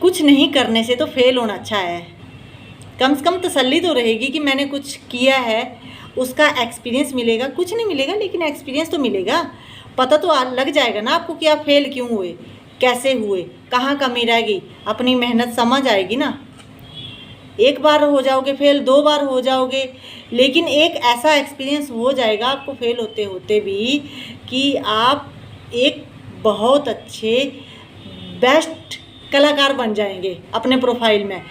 कुछ नहीं करने से तो फेल होना अच्छा है। कम से कम तसल्ली तो रहेगी कि मैंने कुछ किया है, उसका एक्सपीरियंस मिलेगा। कुछ नहीं मिलेगा लेकिन एक्सपीरियंस तो मिलेगा। पता तो लग जाएगा ना आपको कि आप फेल क्यों हुए, कैसे हुए, कहाँ कमी रह गई, अपनी मेहनत समझ आएगी ना। एक बार हो जाओगे फेल, 2 बार हो जाओगे, लेकिन एक ऐसा एक्सपीरियंस हो जाएगा आपको फेल होते होते भी कि आप एक बहुत अच्छे बेस्ट कलाकार बन जाएंगे अपने प्रोफाइल में।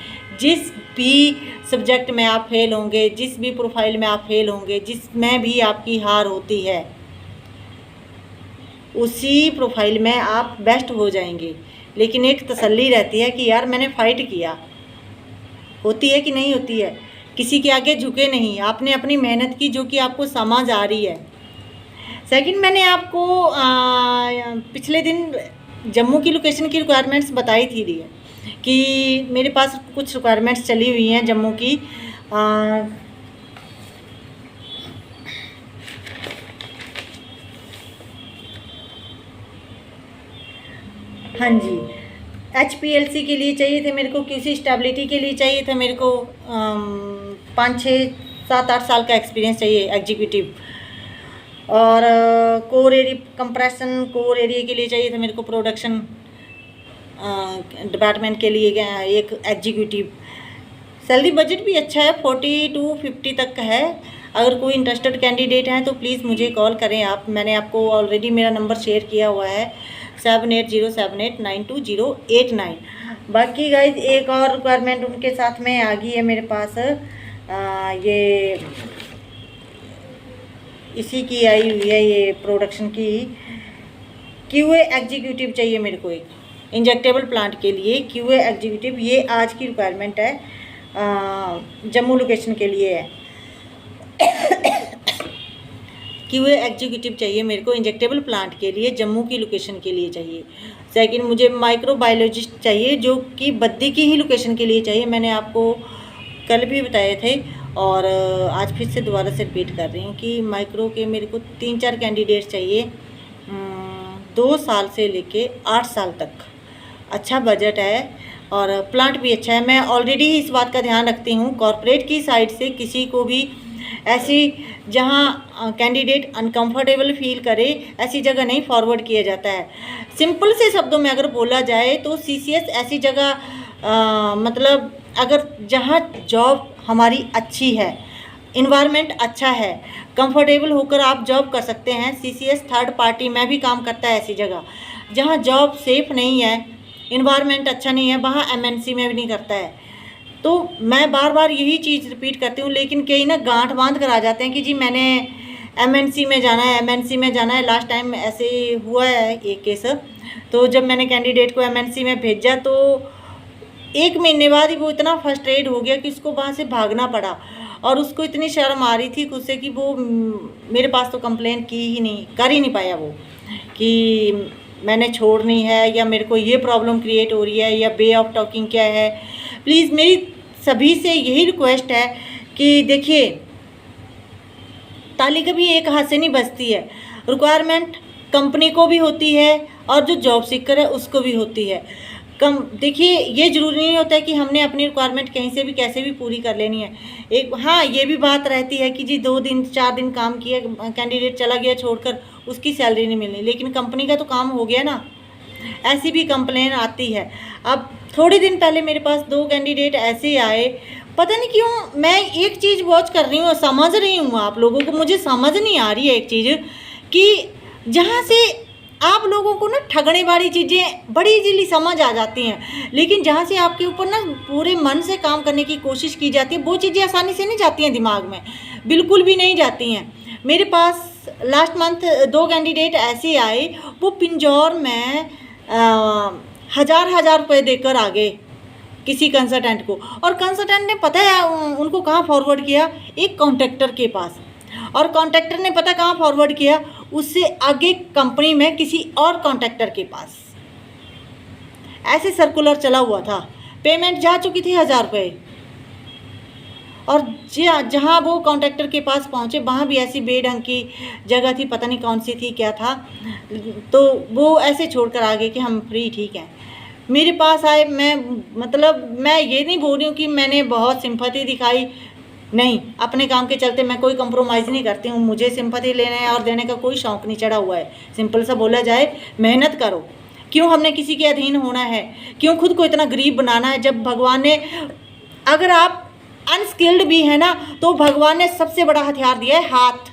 जिस भी सब्जेक्ट में आप फेल होंगे, जिस भी प्रोफाइल में आप फेल होंगे, जिसमें भी आपकी हार होती है, उसी प्रोफाइल में आप बेस्ट हो जाएंगे। लेकिन एक तसल्ली रहती है कि यार मैंने फ़ाइट किया। होती है कि नहीं होती है? किसी के आगे झुके नहीं, आपने अपनी मेहनत की जो कि आपको समझ आ रही है। सेकंड, मैंने आपको पिछले दिन जम्मू की लोकेशन की रिक्वायरमेंट्स बताई थी कि मेरे पास कुछ रिक्वायरमेंट्स चली हुई हैं जम्मू की। हाँ जी, HPLC के लिए चाहिए थे मेरे को, QC स्टेबिलिटी के लिए चाहिए था मेरे को 5, 6, 7, 8 साल का एक्सपीरियंस चाहिए एग्जीक्यूटिव। और core area compression core area के लिए चाहिए था मेरे को प्रोडक्शन डिपार्टमेंट के लिए एक एग्जीक्यूटिव। सैलरी बजट भी अच्छा है, 40 to 50 तक का है। अगर कोई इंटरेस्टेड कैंडिडेट हैं तो प्लीज़ मुझे कॉल करें आप। मैंने आपको ऑलरेडी मेरा नंबर शेयर किया हुआ है 7807892089। बाकी गाइज एक और रिक्वायरमेंट उनके साथ में आ गई है मेरे पास। ये इसी की आई हुई है, ये प्रोडक्शन की QA एग्जीक्यूटिव चाहिए मेरे को, एक इंजेक्टेबल प्लांट के लिए QA एग्जीक्यूटिव। ये आज की रिक्वायरमेंट है, जम्मू लोकेशन के लिए है। QA एग्जीक्यूटिव चाहिए मेरे को इंजेक्टेबल प्लांट के लिए, जम्मू की लोकेशन के लिए चाहिए। सेकंड, मुझे माइक्रोबायोलॉजिस्ट चाहिए जो कि बद्दी की ही लोकेशन के लिए चाहिए। मैंने आपको कल भी बताए थे और आज फिर से दोबारा से रिपीट कर रही हूँ कि माइक्रो के मेरे को 3-4 कैंडिडेट चाहिए, 2 साल से लेके 8 साल तक। अच्छा बजट है और प्लांट भी अच्छा है। मैं ऑलरेडी इस बात का ध्यान रखती हूँ कॉरपोरेट की साइड से किसी को भी ऐसी जहाँ कैंडिडेट अनकंफर्टेबल फील करे ऐसी जगह नहीं फॉरवर्ड किया जाता है। सिंपल से शब्दों में अगर बोला जाए तो CCS ऐसी जगह मतलब अगर जहाँ जॉब हमारी अच्छी है, इन्वायरमेंट अच्छा है, कंफर्टेबल होकर आप जॉब कर सकते हैं। CCS थर्ड पार्टी में भी काम करता है ऐसी जगह। जहाँ जॉब सेफ़ नहीं है, इन्वायरमेंट अच्छा नहीं है, वहाँ MNC में भी नहीं करता है। तो मैं बार बार यही चीज़ रिपीट करती हूँ, लेकिन कई ना गांठ बांध कर आ जाते हैं कि जी मैंने MNC में जाना है, MNC में जाना है। लास्ट टाइम ऐसे हुआ है एक केस। तो जब मैंने कैंडिडेट को MNC में भेजा तो 1 महीने बाद ही वो इतना फ्रस्ट्रेट हो गया कि उसको वहाँ से भागना पड़ा और उसको इतनी शर्म आ रही थी खुद से कि वो मेरे पास तो कंप्लेन कर ही नहीं पाया वो कि मैंने छोड़नी है या मेरे को ये प्रॉब्लम क्रिएट हो रही है या वे ऑफ टॉकिंग क्या है। प्लीज़ मेरी सभी से यही रिक्वेस्ट है कि देखिए, ताली कभी एक हाथ से नहीं बजती है। रिक्वायरमेंट कंपनी को भी होती है और जो जॉब सीकर है उसको भी होती है। देखिए, ये ज़रूरी नहीं होता है कि हमने अपनी रिक्वायरमेंट कहीं से भी कैसे भी पूरी कर लेनी है। हाँ, ये भी बात रहती है कि जी 2 दिन 4 दिन काम किया, कैंडिडेट चला गया छोड़कर, उसकी सैलरी नहीं मिलनी, लेकिन कंपनी का तो काम हो गया ना। ऐसी भी कंप्लेन आती है। अब थोड़े दिन पहले मेरे पास 2 कैंडिडेट ऐसे आए, पता नहीं क्यों मैं एक चीज़ वॉच कर रही हूँ, समझ रही हूँ आप लोगों को, मुझे समझ नहीं आ रही है एक चीज़ कि जहाँ से आप लोगों को ना ठगने वाली चीज़ें बड़ी इजीली समझ आ जाती हैं, लेकिन जहाँ से आपके ऊपर ना पूरे मन से काम करने की कोशिश की जाती है वो चीज़ें आसानी से नहीं जाती हैं दिमाग में, बिल्कुल भी नहीं जाती हैं। मेरे पास लास्ट मंथ 2 कैंडिडेट ऐसे आए, वो पिंजौर में 1000 रुपये देकर आ गए किसी कंसल्टेंट को, और कंसल्टेंट ने पता है उनको कहाँ फॉरवर्ड किया, एक कॉन्ट्रैक्टर के पास, और कॉन्ट्रैक्टर ने पता कहाँ फॉरवर्ड किया, उससे आगे कंपनी में किसी और कॉन्ट्रैक्टर के पास। ऐसे सर्कुलर चला हुआ था, पेमेंट जा चुकी थी 1000 रुपये, और जहाँ वो कॉन्ट्रैक्टर के पास पहुँचे वहाँ भी ऐसी बेढंग की जगह थी, पता नहीं कौन सी थी क्या था, तो वो ऐसे छोड़ कर आ गए कि हम फ्री ठीक हैं। मेरे पास आए, मैं ये नहीं बोल रही हूँ कि मैंने बहुत सिंपैथी दिखाई, नहीं, अपने काम के चलते मैं कोई कंप्रोमाइज़ नहीं करती हूँ, मुझे सिंपैथी लेने और देने का कोई शौक़ नहीं चढ़ा हुआ है। सिंपल सा बोला जाए, मेहनत करो। क्यों हमने किसी के अधीन होना है, क्यों खुद को इतना गरीब बनाना है, जब भगवान ने, अगर आप अनस्किल्ड भी है ना, तो भगवान ने सबसे बड़ा हथियार दिया है हाथ,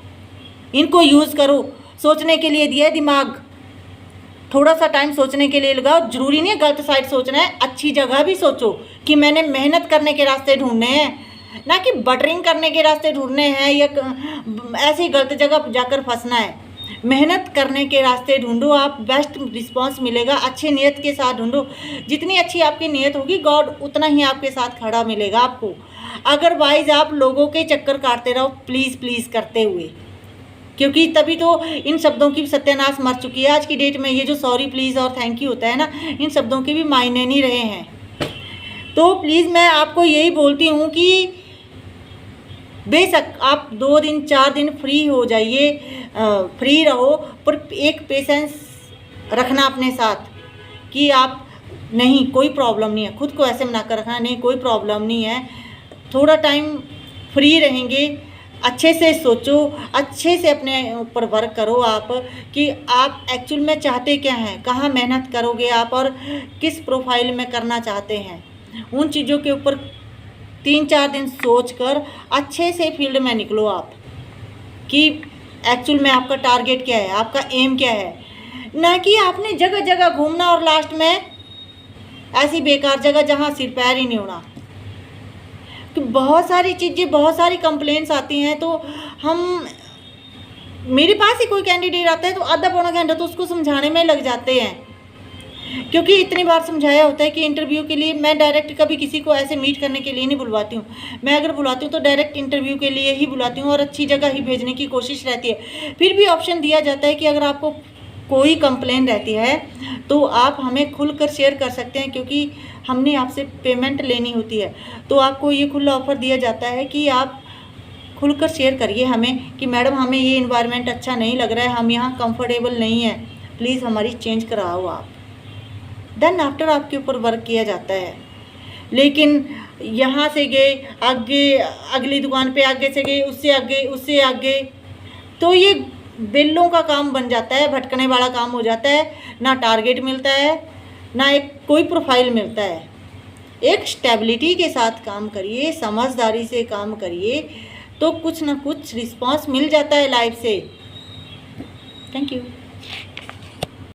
इनको यूज़ करो। सोचने के लिए दिया है दिमाग, थोड़ा सा टाइम सोचने के लिए लगाओ। जरूरी नहीं है गलत साइड सोचना है, अच्छी जगह भी सोचो कि मैंने मेहनत करने के रास्ते ढूंढने हैं, ना कि बटरिंग करने के रास्ते ढूंढने हैं या ऐसी गलत जगह जाकर फंसना है। मेहनत करने के रास्ते ढूंढो, आप बेस्ट रिस्पांस मिलेगा। अच्छी नीयत के साथ ढूंढो, जितनी अच्छी आपकी नीयत होगी गॉड उतना ही आपके साथ खड़ा मिलेगा आपको। अदरवाइज आप लोगों के चक्कर काटते रहो प्लीज़ प्लीज़ करते हुए, क्योंकि तभी तो इन शब्दों की सत्यानाश मर चुकी है आज की डेट में। ये जो सॉरी प्लीज़ और थैंक यू होता है ना, इन शब्दों के भी मायने नहीं रहे हैं। तो प्लीज़ मैं आपको यही बोलती हूँ कि बेशक आप 2 दिन 4 दिन फ्री हो जाइए, फ्री रहो, पर एक पेशेंस रखना अपने साथ कि आप, नहीं कोई प्रॉब्लम नहीं है, खुद को ऐसे बनाकर रखना, नहीं कोई प्रॉब्लम नहीं है, थोड़ा टाइम फ्री रहेंगे, अच्छे से सोचो, अच्छे से अपने ऊपर वर्क करो आप कि आप एक्चुअल में चाहते क्या हैं, कहाँ मेहनत करोगे आप और किस प्रोफाइल में करना चाहते हैं। उन चीज़ों के ऊपर 3-4 दिन सोचकर अच्छे से फील्ड में निकलो आप कि एक्चुअल में आपका टारगेट क्या है, आपका एम क्या है, ना कि आपने जगह जगह घूमना और लास्ट में ऐसी बेकार जगह जहाँ सिर पैर ही नहीं होना। तो बहुत सारी चीज़ें, बहुत सारी कंप्लेंट्स आती हैं, तो हम, मेरे पास ही कोई कैंडिडेट आता है तो आधा पौना घंटा तो उसको समझाने में लग जाते हैं, क्योंकि इतनी बार समझाया होता है कि इंटरव्यू के लिए मैं डायरेक्ट कभी किसी को ऐसे मीट करने के लिए नहीं बुलवाती हूँ। मैं अगर बुलाती हूँ तो डायरेक्ट इंटरव्यू के लिए ही बुलाती हूँ और अच्छी जगह ही भेजने की कोशिश रहती है। फिर भी ऑप्शन दिया जाता है कि अगर आपको कोई कंप्लेन रहती है तो आप हमें खुलकर शेयर कर सकते हैं, क्योंकि हमने आपसे पेमेंट लेनी होती है। तो आपको ये खुला ऑफ़र दिया जाता है कि आप खुलकर शेयर करिए हमें कि मैडम हमें ये इन्वायरमेंट अच्छा नहीं लग रहा है, हम यहाँ कंफर्टेबल नहीं है, प्लीज़ हमारी चेंज कराओ आप। देन आफ्टर आपके ऊपर वर्क किया जाता है। लेकिन यहाँ से गए आगे, अगली दुकान पे आगे से गए, उससे आगे, उससे आगे, तो ये बिल्लों का काम बन जाता है, भटकने वाला काम हो जाता है। ना टारगेट मिलता है, ना एक कोई प्रोफाइल मिलता है। एक स्टेबिलिटी के साथ काम करिए, समझदारी से काम करिए, तो कुछ ना कुछ रिस्पांस मिल जाता है लाइफ से। Thank you.